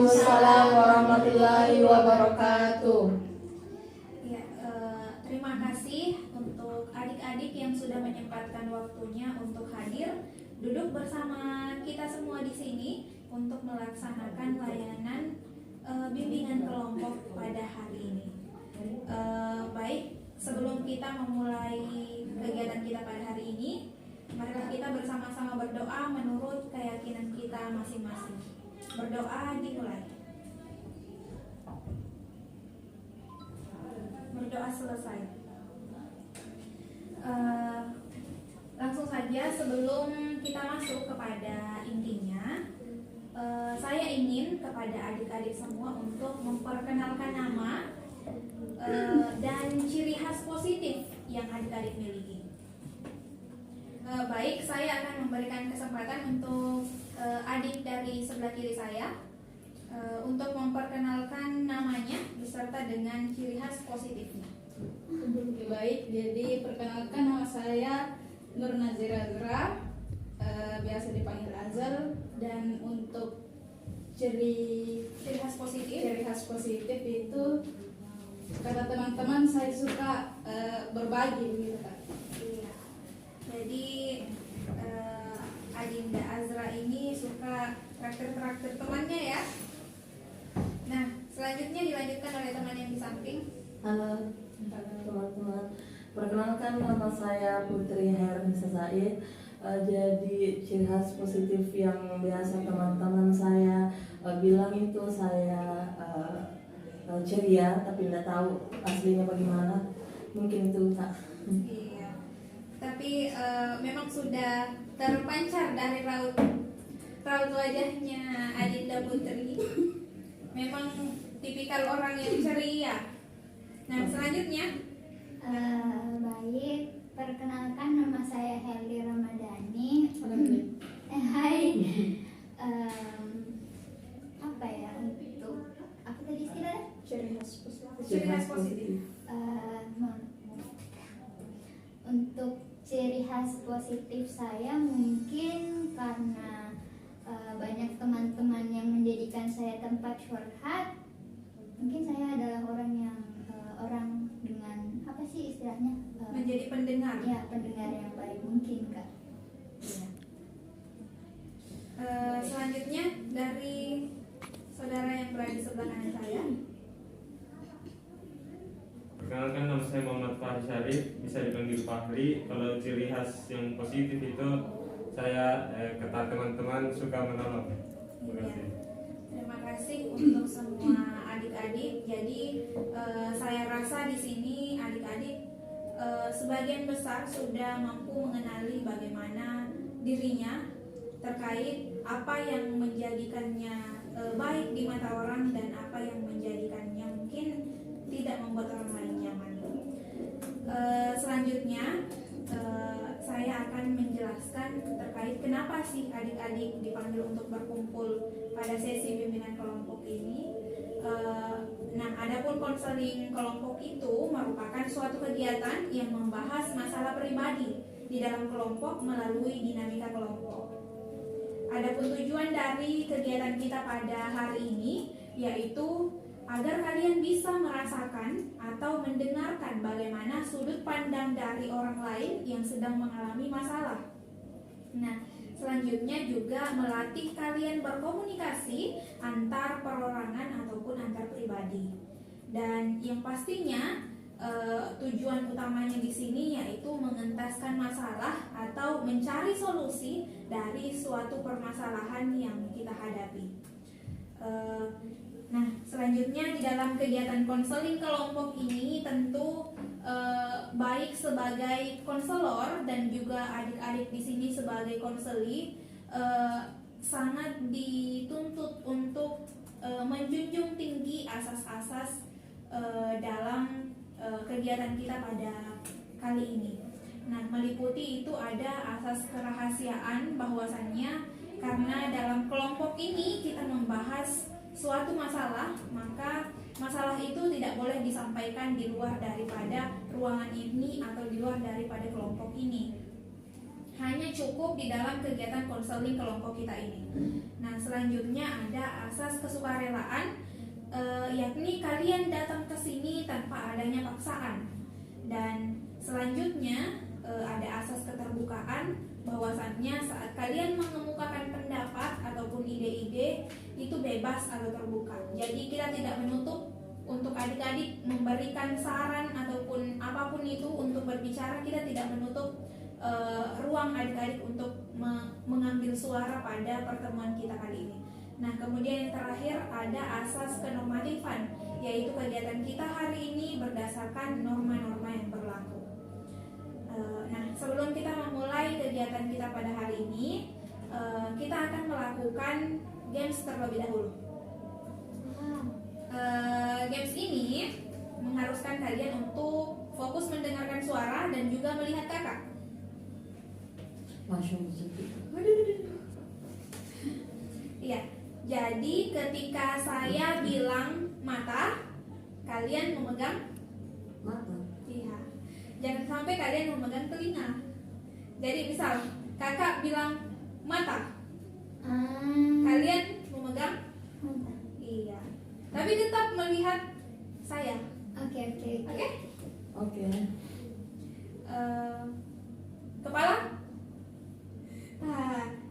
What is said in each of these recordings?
Waalaikumsalam warahmatullahi wabarakatuh. Ya, terima kasih untuk adik-adik yang sudah menyempatkan waktunya untuk hadir duduk bersama kita semua di sini untuk melaksanakan layanan bimbingan kelompok pada hari ini. Baik, sebelum kita memulai kegiatan kita pada hari ini, marilah kita bersama-sama berdoa menurut keyakinan kita masing-masing. Berdoa dimulai. Berdoa selesai. Langsung saja sebelum kita masuk kepada intinya, saya ingin kepada adik-adik semua untuk memperkenalkan nama dan ciri khas positif yang adik-adik miliki. Baik, saya akan memberikan kesempatan untuk adik dari sebelah kiri saya untuk memperkenalkan namanya beserta dengan ciri khas positifnya. Baik, jadi perkenalkan nama saya Nur Nazira Azra, biasa dipanggil Azal, dan untuk ciri khas positif itu kata teman-teman saya suka berbagi gitu Kak. Iya. Jadi Adinda Azra ini suka traktir temannya ya. Nah, selanjutnya dilanjutkan oleh teman yang di samping. Halo teman-teman, perkenalkan nama saya Putri Hernisa Said. Jadi ciri khas positif yang biasa teman-teman saya bilang itu saya ceria, tapi tidak tahu aslinya bagaimana. Mungkin itu Kak. Iya. Tapi memang sudah terpancar dari raut wajahnya Adinda Putri. Memang tipikal orang yang ceria. Nah, selanjutnya baik, perkenalkan nama saya Herli Ramadhani. Hai. Apa ya untuk apa tadi istilahnya? ciri khas positif. Untuk ciri khas positif saya mungkin karena banyak teman-teman yang menjadikan saya tempat curhat. Mungkin saya adalah orang yang orang dengan apa sih istilahnya? Menjadi pendengar. Ya, pendengar yang baik mungkin Kak. Ya. Selanjutnya dari saudara yang berada di sebelah kanan saya. Perkenalkan, nama saya Muhammad Fahri Syarif, bisa dipanggil Fahri. Kalau ciri khas yang positif itu saya kata teman-teman suka menolong. Terima kasih. Terima kasih untuk semua adik-adik. Jadi saya rasa di sini adik-adik sebagian besar sudah mampu mengenali bagaimana dirinya terkait apa yang menjadikannya baik di mata orang dan apa yang menjadikannya mungkin tidak membuat orang lain nyaman. Selanjutnya saya akan menjelaskan terkait kenapa sih adik-adik dipanggil untuk berkumpul pada sesi bimbingan kelompok ini. Nah, adapun konseling kelompok itu merupakan suatu kegiatan yang membahas masalah pribadi di dalam kelompok melalui dinamika kelompok. Adapun tujuan dari kegiatan kita pada hari ini yaitu agar kalian bisa merasakan atau mendengarkan bagaimana sudut pandang dari orang lain yang sedang mengalami masalah. Nah, selanjutnya juga melatih kalian berkomunikasi antar perorangan ataupun antar pribadi. Dan yang pastinya tujuan utamanya di sini yaitu mengentaskan masalah atau mencari solusi dari suatu permasalahan yang kita hadapi. Nah, selanjutnya di dalam kegiatan konseling kelompok ini tentu baik sebagai konselor dan juga adik-adik di sini sebagai konseli sangat dituntut untuk menjunjung tinggi asas-asas dalam kegiatan kita pada kali ini. Nah, meliputi itu ada asas kerahasiaan, bahwasannya karena dalam kelompok ini kita membahas suatu masalah, maka masalah itu tidak boleh disampaikan di luar daripada ruangan ini atau di luar daripada kelompok ini. hanya cukup di dalam kegiatan konseling kelompok kita ini. Nah, selanjutnya ada asas kesukarelaan, yakni kalian datang ke sini tanpa adanya paksaan. Dan selanjutnya ada asas keterbukaan, bahwasannya saat kalian mengemukakan pendapat ataupun ide-ide itu bebas atau terbuka. Jadi kita tidak menutup untuk adik-adik memberikan saran ataupun apapun itu untuk berbicara. Kita tidak menutup ruang adik-adik untuk mengambil suara pada pertemuan kita kali ini. Nah, kemudian yang terakhir ada asas kenormatifan, yaitu kegiatan kita hari ini berdasarkan norma-norma yang berlaku. Nah, sebelum kita memulai kegiatan kita pada hari ini, kita akan melakukan games terlebih dahulu. Games ini mengharuskan kalian untuk fokus mendengarkan suara dan juga melihat kakak. Masya Allah. Iya, jadi ketika saya bilang mata, kalian memegang Mata. iya. Jangan sampai kalian memegang telinga. Jadi misal kakak bilang mata, kalian memegang iya. Tapi tetap melihat saya. Oke. Oke? Oke. Kepala?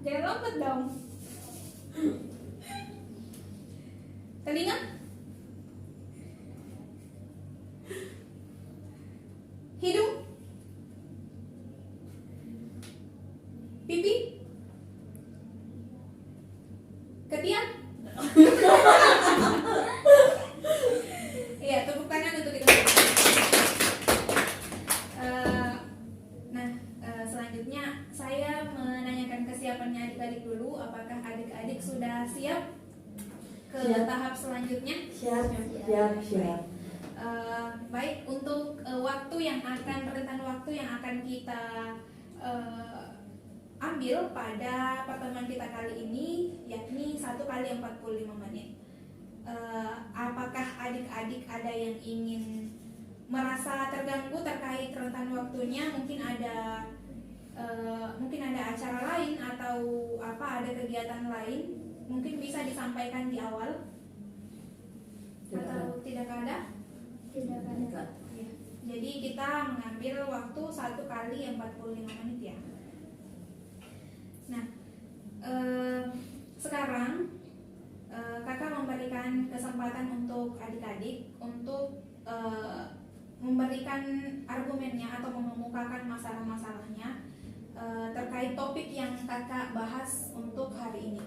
Jangan lompat dong. Telinga? Hidung? Pipi? Ketiak? Iya, tepuk tangan untuk kita. Selanjutnya saya menanyakan kesiapannya adik-adik dulu. Apakah adik-adik sudah siap ke Siap. tahap selanjutnya? Siap. Baik, untuk rentan waktu yang akan kita ambil pada pertemuan kita kali ini, yakni 1 kali 45 menit. Apakah adik-adik ada yang ingin merasa terganggu terkait rentan waktunya? Mungkin ada acara lain atau ada kegiatan lain, mungkin bisa disampaikan di awal. Atau tidak ada? Tidak ada. Ya. Jadi kita mengambil waktu 1 kali 45 menit ya. Nah, sekarang kakak memberikan kesempatan untuk adik-adik untuk memberikan argumennya atau mengemukakan masalah-masalahnya terkait topik yang kakak bahas untuk hari ini.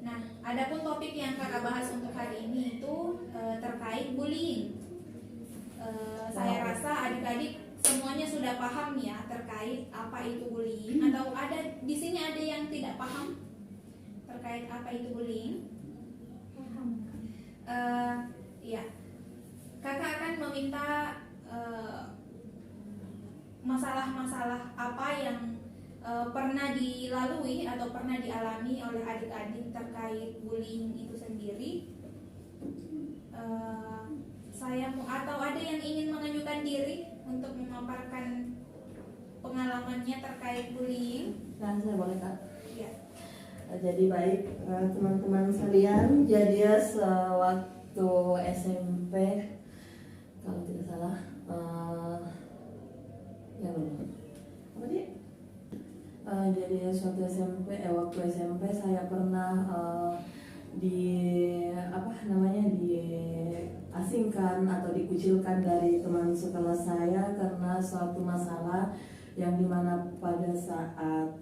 Nah, adapun topik yang kakak bahas untuk hari ini itu terkait bullying. Saya rasa adik-adik semuanya sudah paham ya terkait apa itu bullying, atau ada di sini ada yang tidak paham terkait apa itu bullying? Paham. Ya, kakak akan meminta masalah-masalah apa yang pernah dilalui atau pernah dialami oleh adik-adik terkait bullying itu sendiri. Atau ada yang ingin mengajukan diri untuk memaparkan pengalamannya terkait bullying. Nah, saya boleh Kak? Ya. Jadi baik teman-teman sekalian, jadi sewaktu SMP kalau tidak salah jadi suatu waktu SMP saya pernah diasingkan atau dikucilkan dari teman sekelas saya karena suatu masalah yang dimana pada saat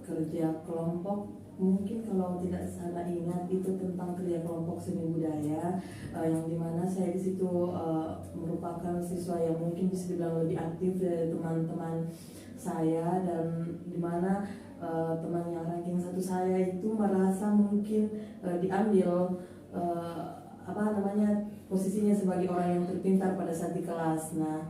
kerja kelompok, mungkin kalau tidak salah ingat itu tentang kerja kelompok seni budaya, yang dimana saya di situ merupakan siswa yang mungkin bisa dibilang lebih aktif dari teman-teman saya, dan dimana teman yang ranking 1 saya itu merasa mungkin diambil posisinya sebagai orang yang terpintar pada saat di kelas. Nah,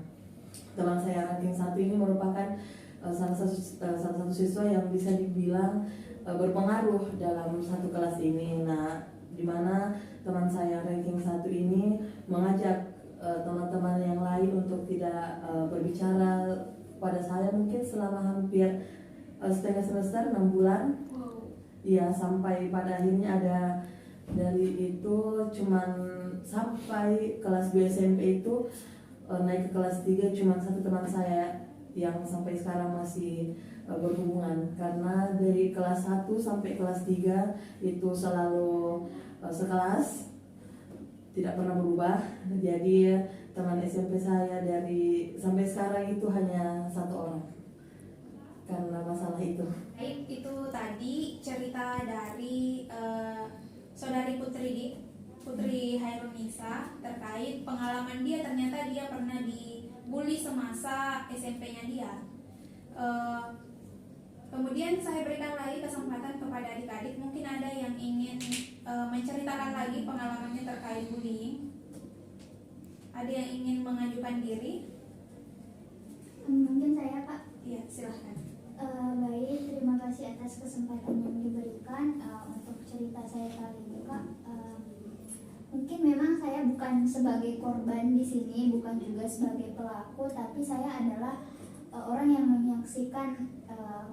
teman saya ranking 1 ini merupakan salah satu siswa yang bisa dibilang berpengaruh dalam satu kelas ini. Nah, di mana teman saya ranking 1 ini mengajak teman-teman yang lain untuk tidak berbicara pada saya mungkin selama hampir setengah semester 6 bulan. Wow. Ya, sampai pada akhirnya ada dari itu cuman sampai kelas 2 SMP itu naik ke kelas 3 cuman satu teman saya yang sampai sekarang masih berhubungan, karena dari kelas 1 sampai kelas 3 itu selalu sekelas, tidak pernah berubah. Jadi teman SMP saya dari sampai sekarang itu hanya satu orang karena masalah itu. Baik, itu tadi cerita dari saudari Putri Hairunisa terkait pengalaman dia. Ternyata dia pernah dibully semasa SMP-nya dia. Kemudian saya berikan lagi kesempatan kepada adik-adik, mungkin ada yang ingin menceritakan lagi pengalamannya terkait bullying. Ada yang ingin mengajukan diri? Mungkin saya, Pak. Iya, silahkan. Baik, terima kasih atas kesempatan yang diberikan untuk cerita saya kali ini, Kak. Mungkin memang saya bukan sebagai korban di sini, bukan juga sebagai pelaku, tapi saya adalah orang yang menyaksikan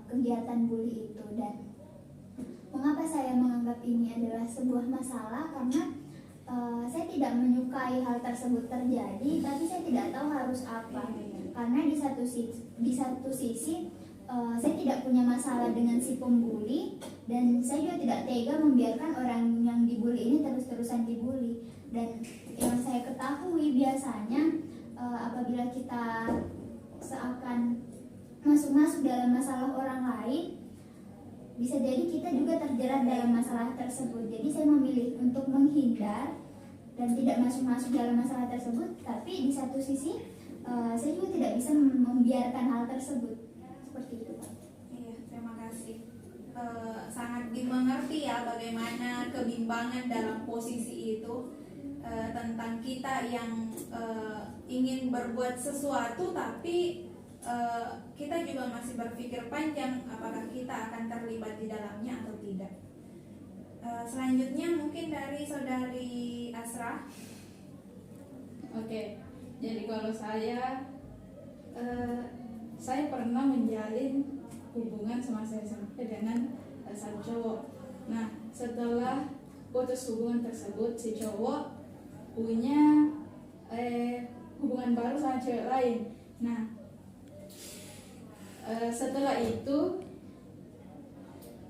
kegiatan bully itu. Dan mengapa saya menganggap ini adalah sebuah masalah, karena saya tidak menyukai hal tersebut terjadi, tapi saya tidak tahu harus apa. Karena di satu sisi saya tidak punya masalah dengan si pembuli, dan saya juga tidak tega membiarkan orang yang dibully ini terus-terusan dibully. Dan yang saya ketahui biasanya apabila kita seakan masuk dalam masalah orang lain, bisa jadi kita juga terjerat dalam masalah tersebut. Jadi saya memilih untuk menghindar dan tidak masuk dalam masalah tersebut, tapi di satu sisi saya juga tidak bisa membiarkan hal tersebut. Seperti itu, Pak. Iya, terima kasih. Sangat dimengerti ya bagaimana kebimbangan dalam posisi itu, tentang kita yang ingin berbuat sesuatu tapi kita juga masih berpikir panjang apakah kita akan terlibat di dalamnya atau tidak. Selanjutnya mungkin dari saudari Asra. Oke, jadi kalau saya pernah menjalin hubungan sama saya SMP dengan satu cowok. Nah, setelah putus hubungan tersebut, si cowok punya hubungan baru sama cewek lain. Nah, setelah itu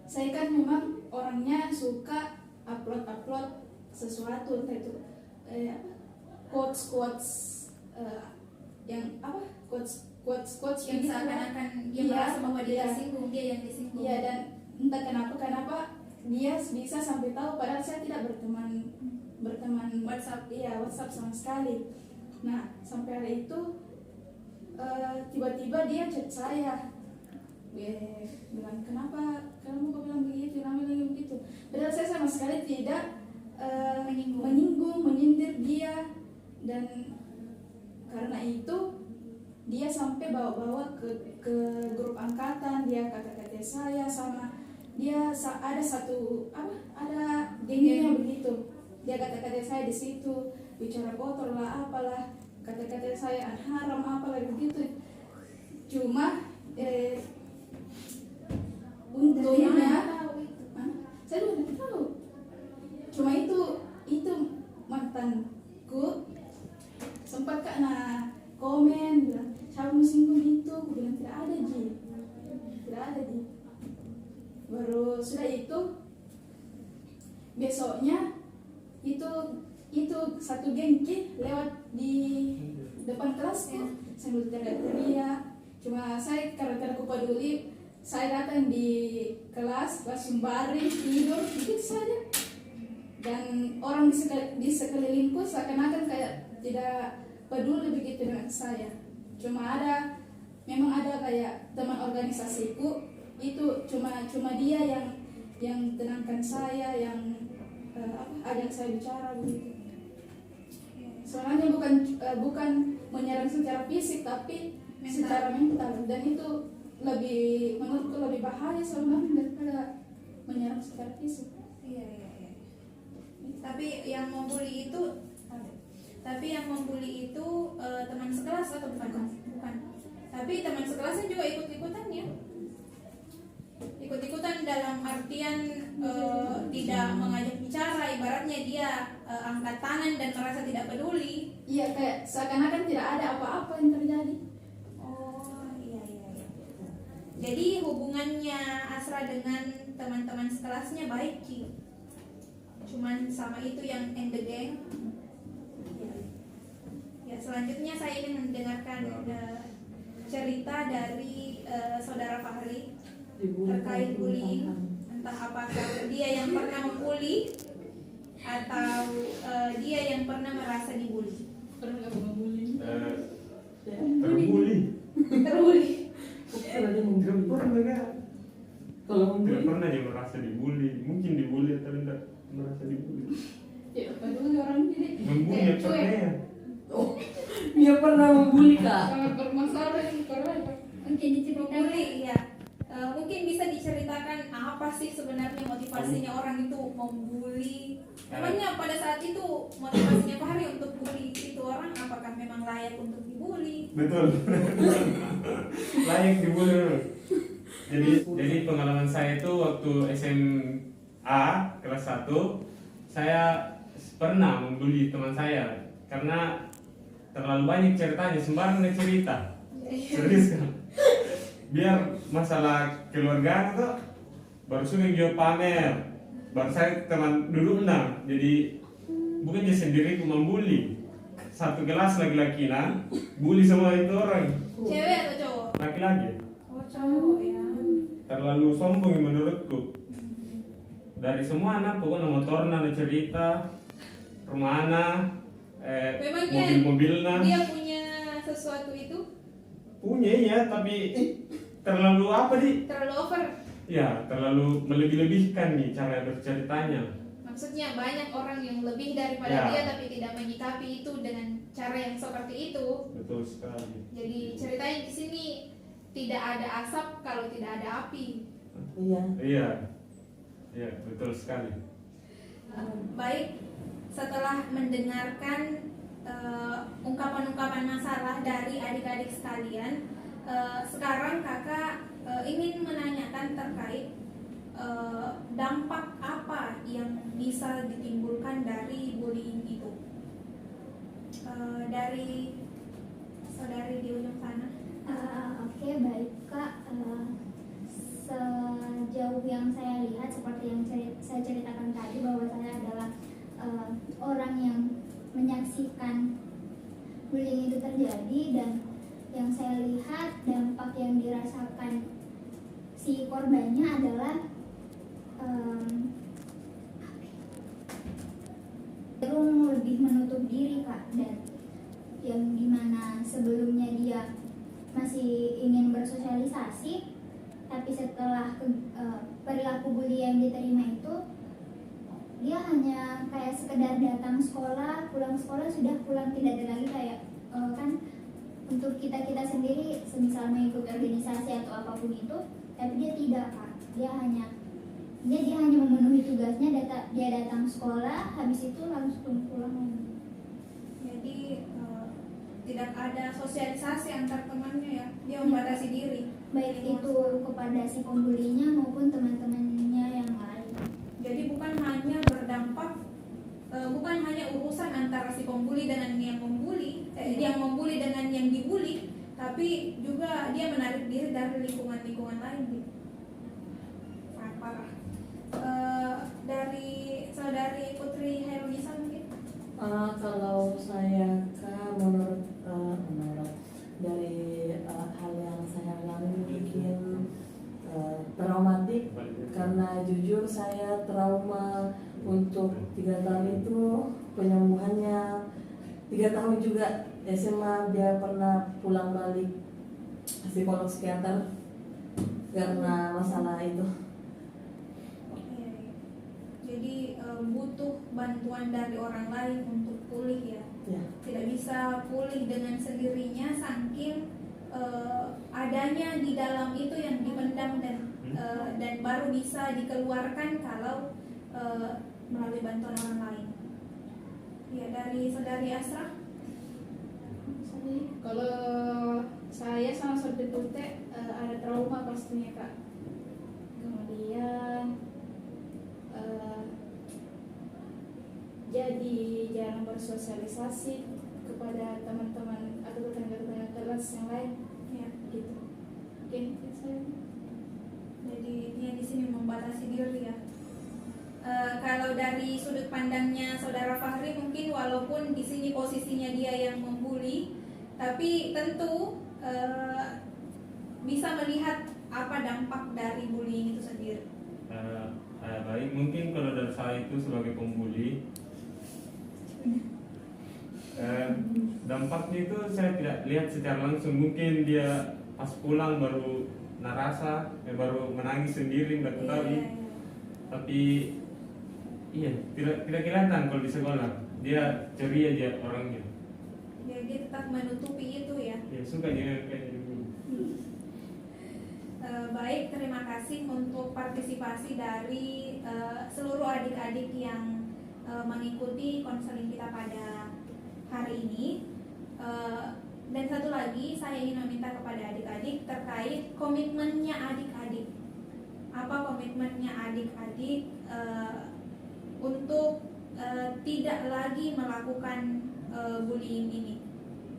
saya kan memang orangnya suka upload sesuatu, entah itu quotes yang apa quotes Yang gitu. seakan-akan dia Iya, merasa bahwa dia iya. tersinggung, dia yang disinggung. Iya, dan entah kenapa dia bisa sampai tahu padahal saya tidak berteman WhatsApp sama sekali. Nah, sampai hari itu tiba-tiba dia chat saya, bilang kenapa kamu kok bilang begitu, begitu. Padahal saya sama sekali tidak menyinggung, menyindir dia. Dan karena itu dia sampai bawa-bawa ke grup angkatan, dia kata-kata saya sama dia ada gengnya begitu. Dia kata-kata saya di situ, bicara kotor lah, apalah, kata-kata saya haram apalah begitu. Cuma untungnya saya juga tidak tahu. Cuma itu mantanku sempat karena komen bilang siapa singgung itu, aku bilang tidak ada Ji. Baru sudah itu besoknya itu satu gengki lewat di depan kelasku sambil teriak-teriak. Cuma saya karena aku peduli, saya datang di kelas langsung baring tidur begitu saja. Dan orang di sekelilingku seakan-akan kayak tidak peduli begitu dengan saya. Cuma memang ada kayak teman organisasiku itu cuma dia yang tenangkan saya, yang ajak saya bicara begitu. Soalnya bukan menyerang secara fisik tapi secara mental, dan itu menurutku lebih bahaya sebenarnya daripada menyerang secara fisik. Iya. Tapi yang membuli itu teman sekelas atau bukan? Bukan. Tapi teman sekelasnya juga ikut-ikutan ya? dalam artian tidak mengajak bicara, ibaratnya dia angkat tangan dan merasa tidak peduli. Iya, kayak seakan-akan tidak ada apa-apa yang terjadi. Oh iya. Jadi hubungannya Asra dengan teman-teman sekelasnya baik Ki. Cuman sama itu yang in the gang. Ya, selanjutnya saya ingin mendengarkan cerita dari saudara Fahri terkait bullying. Entah apakah dia yang pernah membuli atau dia yang pernah merasa dibully. Pernah nggak membuli? Terbuli. Terbully. Gak pernah kan? Kalau Gak membuli, pernah dia merasa dibully. Mungkin dibully atau tidak merasa dibully. Ya, peduli orang ini. Membuli ya cuek. pernah. oh, dia pernah membuli kak. Sangat bermasalah ini karena Mungkin diceritakan. Membuli ya. Mungkin bisa diceritakan apa sih sebenarnya motivasinya orang itu membuli. Memangnya pada saat itu motivasinya Fahri untuk bully itu orang apakah memang layak untuk dibully? Betul. Layak dibully. Jadi pengalaman saya itu waktu SMA kelas 1 saya pernah membuli teman saya karena terlalu banyak ceritanya, sembarang dia cerita. Serius kan? Biar masalah keluarga itu baru sudah dia pamer. Baru saya teman duduk nah, jadi bukan dia sendiri membuli. Satu kelas laki-laki nah, bully semua itu orang. Cewek atau cowok? Laki-laki. Oh cowok ya. Terlalu sombong menurutku. Dari semua anak pokoknya motornya ada cerita, rumahnya, Memangnya mobil-mobilnya dia punya sesuatu itu punya ya, tapi terlalu apa di? terlalu over. Ya, terlalu melebih-lebihkan nih cara berceritanya. Maksudnya banyak orang yang lebih daripada Ya. dia tapi tidak menyikapi itu dengan cara yang seperti itu. Betul sekali. Jadi ceritanya di sini tidak ada asap kalau tidak ada api. Iya. Iya, iya betul sekali. Baik, setelah mendengarkan ungkapan-ungkapan masalah dari adik-adik sekalian, sekarang kakak ingin menanyakan terkait dampak apa yang bisa ditimbulkan dari bullying itu. Dari saudari di ujung sana. Oke, baik Kak. Sejauh yang saya lihat seperti yang saya ceritakan tadi bahwa saya adalah orang yang menyaksikan bullying itu terjadi, dan yang saya lihat dampak yang dirasakan si korbannya adalah cenderung lebih menutup diri Kak, dan yang dimana sebelumnya dia masih ingin bersosialisasi, tapi setelah perilaku bully yang diterima itu dia hanya kayak sekedar datang sekolah, pulang sekolah sudah pulang, tidak ada lagi kayak kan untuk kita sendiri semisal mengikuti organisasi atau apapun itu, tapi dia tidak Kak, dia hanya memenuhi tugasnya, dia datang sekolah, habis itu langsung pulang lagi. Jadi tidak ada sosialisasi antar temannya ya, dia membatasi diri. Baik itu kepada si pembulinya maupun teman-temannya yang lain. Jadi bukan hanya berdampak, bukan hanya urusan antara si pembuli dengan yang membuli, yang membuli dengan yang dibuli, tapi juga dia menarik diri dari lingkungan-lingkungan lain gitu. Sangat parah. Dari saudari Putri Hairunisa mungkin? Kalau saya menurut dari hal yang saya alami mungkin traumatik, karena jujur saya trauma untuk 3 tahun itu, penyembuhannya 3 tahun juga. SMA dia pernah pulang balik psikolog psikiater karena masalah itu. Jadi butuh bantuan dari orang lain untuk pulih ya. Ya. Tidak bisa pulih dengan sendirinya, saking adanya di dalam itu yang dipendam dan baru bisa dikeluarkan kalau melalui bantuan orang lain. Ya, dari saudari Asra. Kalau saya sama seperti Tute ada trauma pastinya Kak. dia jadi jarang bersosialisasi kepada teman-teman atau tetangga-tetangga kelas yang lain, Ya. gitu. Oke, saya. Jadi dia di sini membatasi diri ya. Kalau dari sudut pandangnya saudara Fahri, mungkin walaupun di sini posisinya dia yang membuli, tapi tentu bisa melihat apa dampak dari bullying itu sendiri. Baik, mungkin kalau dari saya itu sebagai pembuli, dampaknya itu saya tidak lihat secara langsung. Mungkin dia pas pulang baru narasa, baru menangis sendiri nggak ketahui. Iya. Tapi iya, tidak kelihatan kalau di sekolah. Dia ceria dia orangnya. Dia tetap menutupi itu ya. Ya suka dia kayak gitu. Baik, terima kasih untuk partisipasi dari seluruh adik-adik yang mengikuti konseling kita pada hari ini. Dan satu lagi saya ingin meminta kepada adik-adik terkait komitmennya adik-adik. Apa komitmennya adik-adik untuk tidak lagi melakukan bullying ini?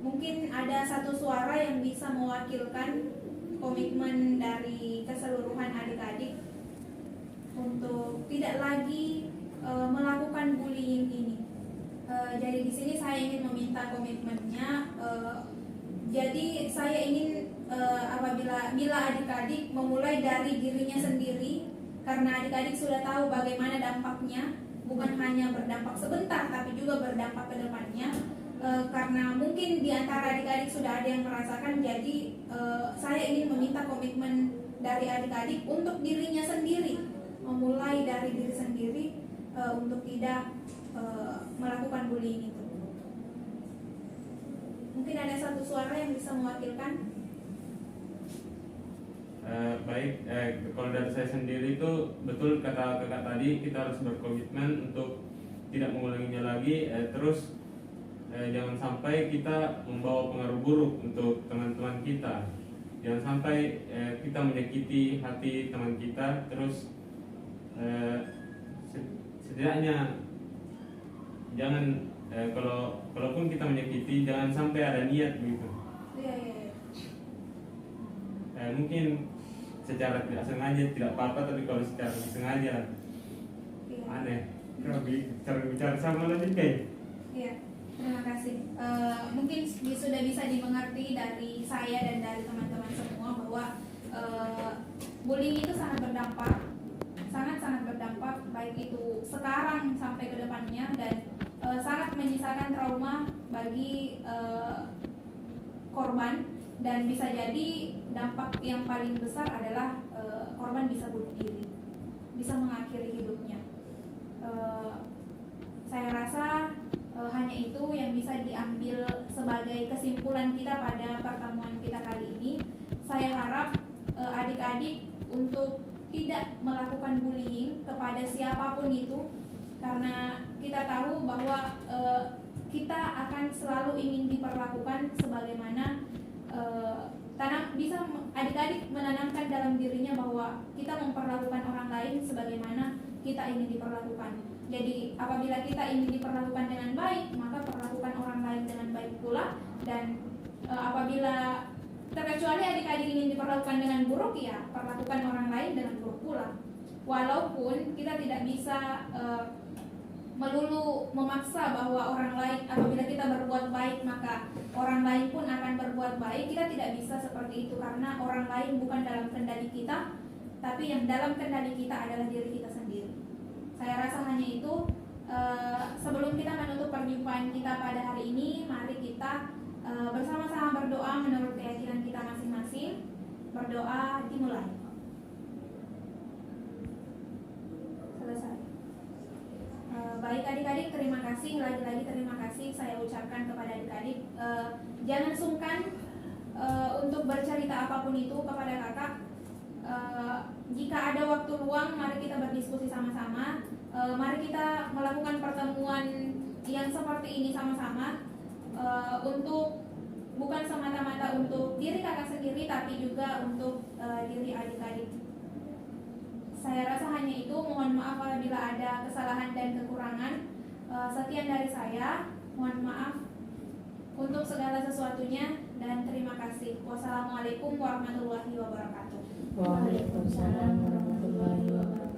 Mungkin ada satu suara yang bisa mewakilkan komitmen dari keseluruhan adik-adik untuk tidak lagi melakukan bullying ini. Jadi di sini saya ingin meminta komitmennya. Jadi saya ingin bila adik-adik memulai dari dirinya sendiri, karena adik-adik sudah tahu bagaimana dampaknya, bukan hanya berdampak sebentar tapi juga berdampak ke depannya. Karena mungkin di antara adik-adik sudah ada yang merasakan, jadi saya ingin meminta komitmen dari adik-adik untuk dirinya sendiri, memulai dari diri sendiri untuk tidak melakukan bullying itu. Mungkin ada satu suara yang bisa mewakilkan. Baik, kalau dari saya sendiri itu betul kata kakak tadi, kita harus berkomitmen untuk tidak mengulanginya lagi. Terus jangan sampai kita membawa pengaruh buruk untuk teman-teman kita. Jangan sampai kita menyakiti hati teman kita. Terus setidaknya jangan kalaupun kita menyakiti, jangan sampai ada niat begitu. Iya. Mungkin secara tidak sengaja tidak apa-apa, tapi kalau secara sengaja Iya. aneh. Cara bicara sama lagi kayak. Iya. Terima kasih. Mungkin sudah bisa dimengerti dari saya dan dari teman-teman semua bahwa bullying itu sangat berdampak, sangat berdampak, baik itu sekarang sampai ke depannya, dan sangat menyisakan trauma bagi korban, dan bisa jadi dampak yang paling besar adalah korban bisa bunuh diri, bisa mengakhiri hidupnya. Saya rasa hanya itu yang bisa diambil sebagai kesimpulan kita pada pertemuan kita kali ini. Saya harap adik-adik untuk tidak melakukan bullying kepada siapapun itu, karena kita tahu bahwa kita akan selalu ingin diperlakukan sebagaimana bisa adik-adik menanamkan dalam dirinya bahwa kita memperlakukan orang lain sebagaimana kita ingin diperlakukan. Jadi apabila kita ingin diperlakukan dengan baik, maka perlakukan orang lain dengan baik pula. Dan apabila terkecuali adik-adik ingin diperlakukan dengan buruk, ya perlakukan orang lain dengan buruk pula. Walaupun kita tidak bisa melulu memaksa bahwa orang lain, apabila kita berbuat baik maka orang lain pun akan berbuat baik. Kita tidak bisa seperti itu, karena orang lain bukan dalam kendali kita, tapi yang dalam kendali kita adalah diri kita sendiri. Saya rasa hanya itu. Sebelum kita menutup perjumpaan kita pada hari ini, mari kita bersama-sama berdoa menurut keyakinan kita masing-masing. Berdoa dimulai. Selesai. Baik adik-adik, terima kasih. Lagi-lagi terima kasih saya ucapkan kepada adik-adik. Jangan sungkan untuk bercerita apapun itu kepada kakak. Jika ada waktu luang, mari kita berdiskusi sama-sama. Mari kita melakukan pertemuan yang seperti ini sama-sama, untuk bukan semata-mata untuk diri kakak sendiri, tapi juga untuk diri adik-adik Saya rasa hanya itu. Mohon maaf apabila ada kesalahan dan kekurangan. Sekian dari saya. Mohon maaf untuk segala sesuatunya dan terima kasih. Wassalamualaikum warahmatullahi wabarakatuh. Waalaikumsalam warahmatullahi wabarakatuh.